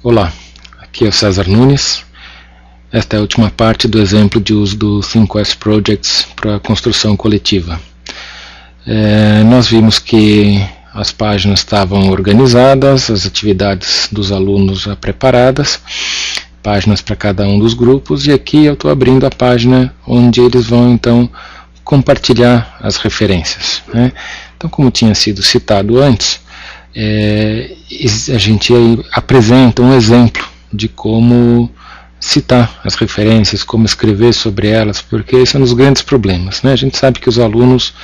Olá, aqui é o César Nunes. Esta é a última parte do exemplo de uso do ThinkQuest Projects para a construção coletiva. Nós vimos que as páginas estavam organizadas, as atividades dos alunos já preparadas, páginas para cada um dos grupos, e aqui eu estou abrindo a página onde eles vão então compartilhar as referências, né? Então, como tinha sido citado antes, a gente apresenta um exemplo de como citar as referências, como escrever sobre elas, porque esse é um dos grandes problemas, né? A gente sabe que os alunos,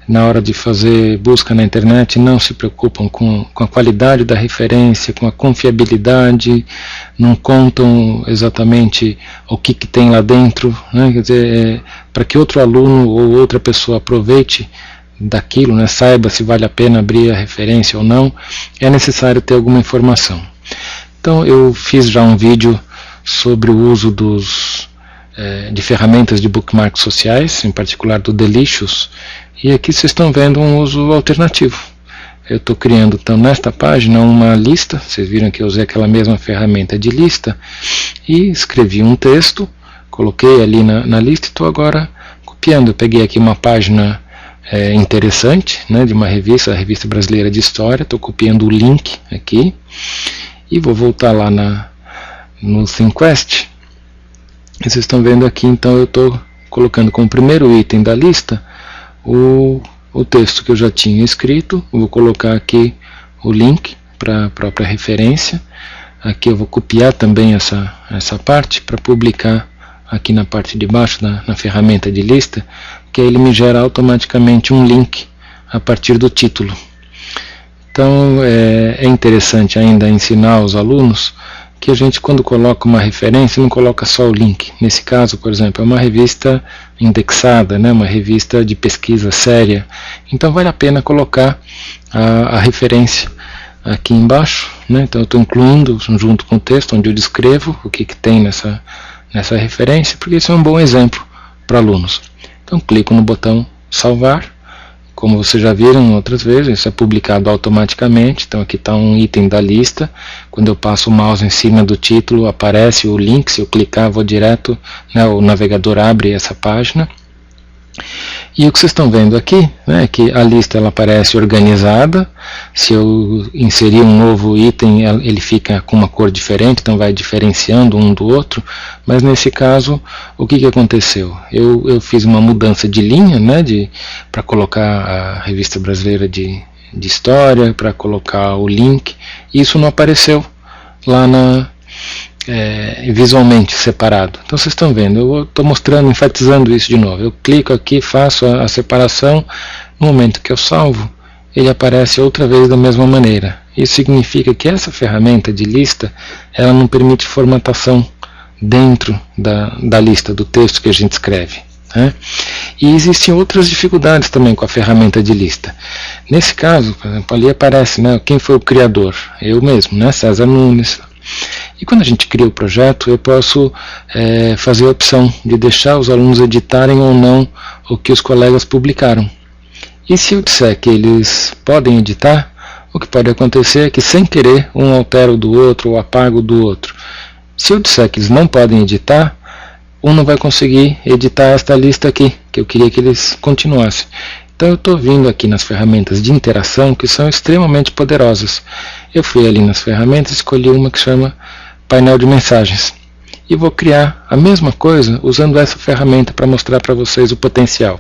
na hora de fazer busca na internet, não se preocupam com a qualidade da referência, com a confiabilidade, não contam exatamente o que tem lá dentro, né? Quer dizer, para que outro aluno ou outra pessoa aproveite daquilo, né, saiba se vale a pena abrir a referência ou não, é necessário ter alguma informação. Então eu fiz já um vídeo sobre o uso de ferramentas de bookmark sociais, em particular do Delicious, e aqui vocês estão vendo um uso alternativo. Eu estou criando então nesta página uma lista, vocês viram que eu usei aquela mesma ferramenta de lista, e escrevi um texto, coloquei ali na lista e estou agora copiando. Eu peguei aqui uma página interessante, né, de uma revista, a Revista Brasileira de História, estou copiando o link aqui, e vou voltar lá no ThinkQuest, e vocês estão vendo aqui, então eu estou colocando como primeiro item da lista o texto que eu já tinha escrito. Vou colocar aqui o link para a própria referência, aqui eu vou copiar também essa parte para publicar aqui na parte de baixo na ferramenta de lista, que aí ele me gera automaticamente um link a partir do título. Então é interessante ainda ensinar aos alunos que a gente, quando coloca uma referência, não coloca só o link. Nesse caso, por exemplo, é uma revista indexada, né, uma revista de pesquisa séria, então vale a pena colocar a referência aqui embaixo, né? Então eu estou incluindo junto com o texto onde eu descrevo o que tem nessa referência, porque isso é um bom exemplo para alunos. Então clico no botão salvar, como vocês já viram outras vezes, isso é publicado automaticamente. Então aqui está um item da lista, quando eu passo o mouse em cima do título aparece o link, se eu clicar vou direto, né, o navegador abre essa página. E o que vocês estão vendo aqui, né, é que a lista ela aparece organizada. Se eu inserir um novo item, ele fica com uma cor diferente, então vai diferenciando um do outro. Mas nesse caso, o que aconteceu? Eu fiz uma mudança de linha, né, para colocar a Revista Brasileira de História, para colocar o link, e isso não apareceu lá visualmente separado. Então vocês estão vendo, eu estou mostrando, enfatizando isso de novo. Eu clico aqui, faço a separação, no momento que eu salvo, ele aparece outra vez da mesma maneira. Isso significa que essa ferramenta de lista, ela não permite formatação dentro da lista, do texto que a gente escreve, né? E existem outras dificuldades também com a ferramenta de lista. Nesse caso, por exemplo, ali aparece, né, quem foi o criador, eu mesmo, né, César Nunes. E quando a gente cria o projeto, eu posso fazer a opção de deixar os alunos editarem ou não o que os colegas publicaram. E se eu disser que eles podem editar, o que pode acontecer é que, sem querer, um altera o do outro ou apaga o do outro. Se eu disser que eles não podem editar, um não vai conseguir editar esta lista aqui, que eu queria que eles continuassem. Então eu estou vindo aqui nas ferramentas de interação, que são extremamente poderosas. Eu fui ali nas ferramentas, escolhi uma que chama painel de mensagens. E vou criar a mesma coisa usando essa ferramenta para mostrar para vocês o potencial.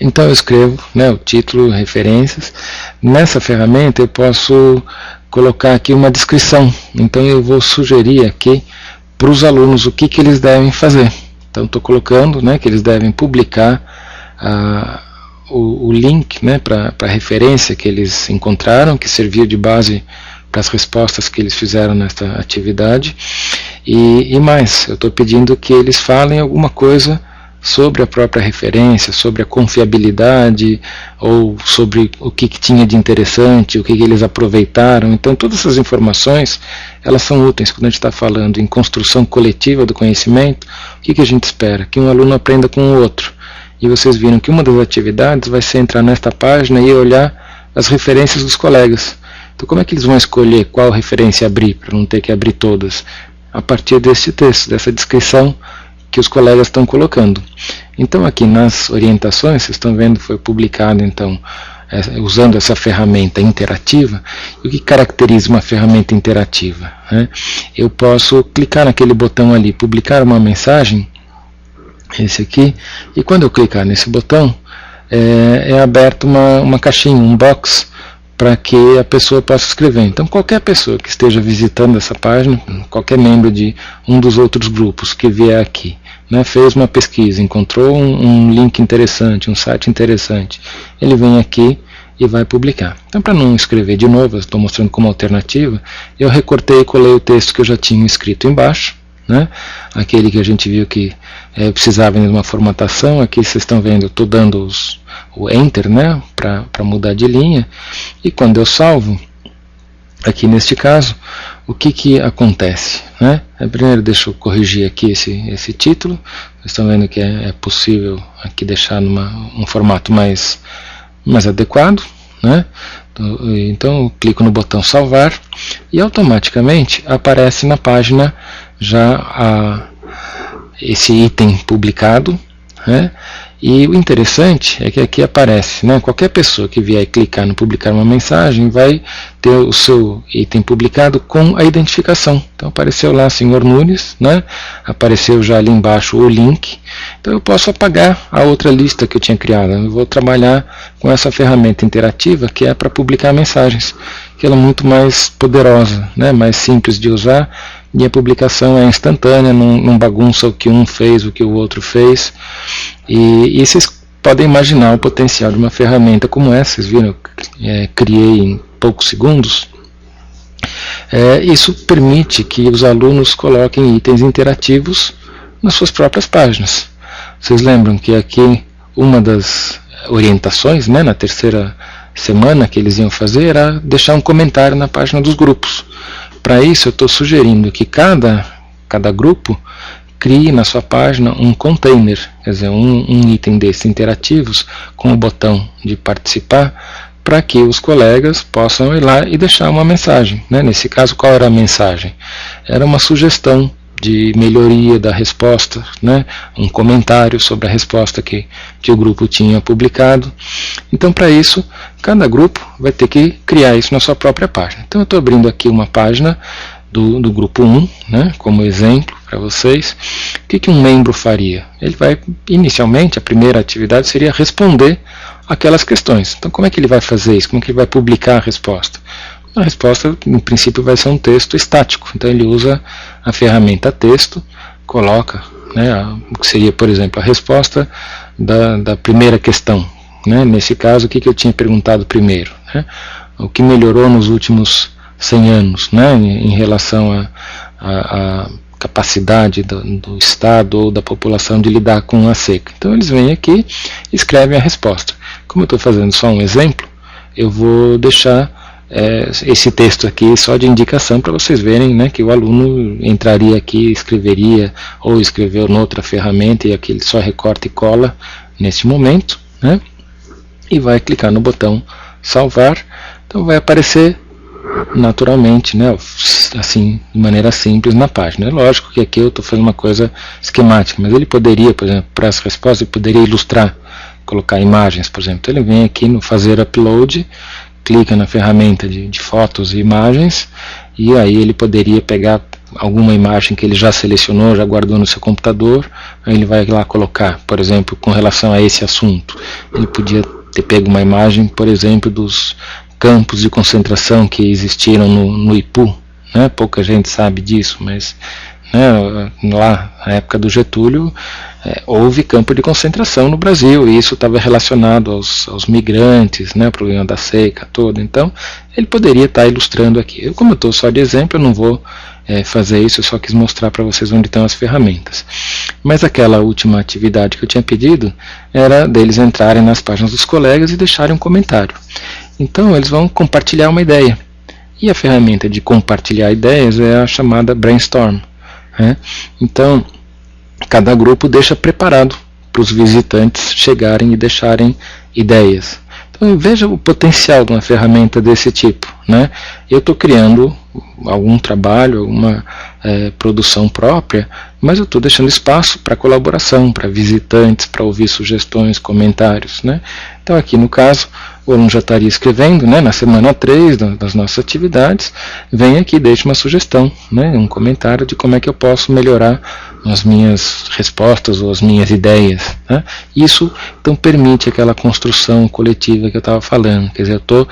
Então eu escrevo, né, o título, referências. Nessa ferramenta eu posso colocar aqui uma descrição. Então eu vou sugerir aqui para os alunos o que eles devem fazer. Então estou colocando, né, que eles devem publicar o link, né, para a referência que eles encontraram, que serviu de base para as respostas que eles fizeram nesta atividade. E mais, eu estou pedindo que eles falem alguma coisa sobre a própria referência, sobre a confiabilidade, ou sobre o que tinha de interessante, o que eles aproveitaram. Então todas essas informações, elas são úteis quando a gente está falando em construção coletiva do conhecimento. O que a gente espera? Que um aluno aprenda com o outro. E vocês viram que uma das atividades vai ser entrar nesta página e olhar as referências dos colegas. Então como é que eles vão escolher qual referência abrir, para não ter que abrir todas? A partir desse texto, dessa descrição que os colegas estão colocando. Então aqui nas orientações, vocês estão vendo, foi publicado então, usando essa ferramenta interativa. E o que caracteriza uma ferramenta interativa? Eu posso clicar naquele botão ali, publicar uma mensagem, esse aqui, e quando eu clicar nesse botão, é aberto uma caixinha, um box, para que a pessoa possa escrever. Então qualquer pessoa que esteja visitando essa página, qualquer membro de um dos outros grupos que vier aqui, fez uma pesquisa, encontrou um link interessante, um site interessante, ele vem aqui e vai publicar. Então para não escrever de novo, eu estou mostrando como alternativa, eu recortei e colei o texto que eu já tinha escrito embaixo, aquele que a gente viu que precisava de uma formatação. Aqui vocês estão vendo, eu estou dando o Enter, para mudar de linha, e quando eu salvo, aqui neste caso, o que acontece? Primeiro deixa eu corrigir aqui esse título. Vocês estão vendo que é possível aqui deixar um formato mais adequado, Então eu clico no botão salvar e automaticamente aparece na página já esse item publicado, E o interessante é que aqui aparece, qualquer pessoa que vier clicar no publicar uma mensagem vai ter o seu item publicado com a identificação. Então apareceu lá Sr. Nunes, apareceu já ali embaixo o link. Então eu posso apagar a outra lista que eu tinha criado. Eu vou trabalhar com essa ferramenta interativa que é para publicar mensagens, que ela é muito mais poderosa, mais simples de usar, e a publicação é instantânea, não bagunça o que um fez, o que o outro fez. E vocês podem imaginar o potencial de uma ferramenta como essa. Vocês viram, criei em poucos segundos. Isso permite que os alunos coloquem itens interativos nas suas próprias páginas. Vocês lembram que aqui uma das orientações, na terceira semana que eles iam fazer, era deixar um comentário na página dos grupos. Para isso eu estou sugerindo que cada grupo crie na sua página um container, quer dizer, um item desses interativos com o botão de participar, para que os colegas possam ir lá e deixar uma mensagem. Nesse caso, qual era a mensagem? Era uma sugestão de melhoria da resposta, um comentário sobre a resposta que o grupo tinha publicado. Então para isso, cada grupo vai ter que criar isso na sua própria página. Então eu estou abrindo aqui uma página do grupo 1, como exemplo para vocês. O que um membro faria? Ele vai, inicialmente, a primeira atividade seria responder aquelas questões. Então como é que ele vai fazer isso? Como é que ele vai publicar a resposta? A resposta, em princípio, vai ser um texto estático. Então ele usa a ferramenta texto, coloca o que seria, por exemplo, a resposta da primeira questão. Nesse caso, o que eu tinha perguntado primeiro? O que melhorou nos últimos 100 anos, em relação à capacidade do Estado ou da população de lidar com a seca. Então eles vêm aqui e escrevem a resposta. Como eu estou fazendo só um exemplo, eu vou deixar esse texto aqui só de indicação para vocês verem, que o aluno entraria aqui, escreveria, ou escreveu noutra ferramenta, e aqui ele só recorta e cola nesse momento, e vai clicar no botão salvar. Então vai aparecer naturalmente, assim, de maneira simples na página. É lógico que aqui eu estou fazendo uma coisa esquemática, mas ele poderia, por exemplo, para essa resposta, ele poderia ilustrar, colocar imagens, por exemplo. Então ele vem aqui no fazer upload, clica na ferramenta de fotos e imagens, e aí ele poderia pegar alguma imagem que ele já selecionou, já guardou no seu computador, aí ele vai lá colocar, por exemplo, com relação a esse assunto. Ele podia ter pego uma imagem, por exemplo, dos campos de concentração que existiram no Ipu, pouca gente sabe disso, mas lá na época do Getúlio houve campo de concentração no Brasil, e isso estava relacionado aos migrantes, o problema da seca toda. Então ele poderia estar ilustrando aqui. Como eu estou só de exemplo, eu não vou fazer isso, eu só quis mostrar para vocês onde estão as ferramentas. Mas aquela última atividade que eu tinha pedido era deles entrarem nas páginas dos colegas e deixarem um comentário. Então eles vão compartilhar uma ideia, e a ferramenta de compartilhar ideias é a chamada Brainstorm. Então cada grupo deixa preparado para os visitantes chegarem e deixarem ideias. Então veja o potencial de uma ferramenta desse tipo, né? Eu estou criando algum trabalho, alguma produção própria, mas eu estou deixando espaço para colaboração, para visitantes, para ouvir sugestões, comentários, né? Então aqui no caso, o aluno já estaria escrevendo, né, na semana 3 das nossas atividades, vem aqui, deixa uma sugestão, né, um comentário de como é que eu posso melhorar as minhas respostas ou as minhas ideias, né? Isso então permite aquela construção coletiva que eu estava falando, quer dizer, eu estou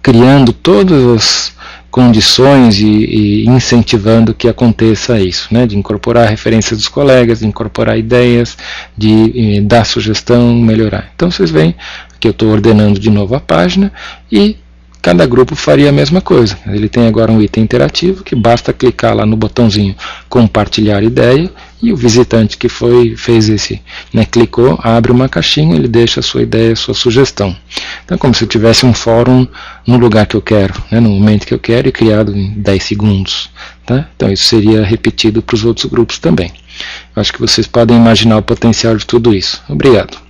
criando todas as condições e incentivando que aconteça isso, né? De incorporar referências dos colegas, de incorporar ideias, de dar sugestão, melhorar. Então vocês veem que eu estou ordenando de novo a página e cada grupo faria a mesma coisa. Ele tem agora um item interativo que basta clicar lá no botãozinho compartilhar ideia e o visitante que fez esse, né, clicou, abre uma caixinha, ele deixa a sua ideia, a sua sugestão. Então é como se eu tivesse um fórum no lugar que eu quero, né, no momento que eu quero e criado em 10 segundos. Tá? Então isso seria repetido para os outros grupos também. Acho que vocês podem imaginar o potencial de tudo isso. Obrigado.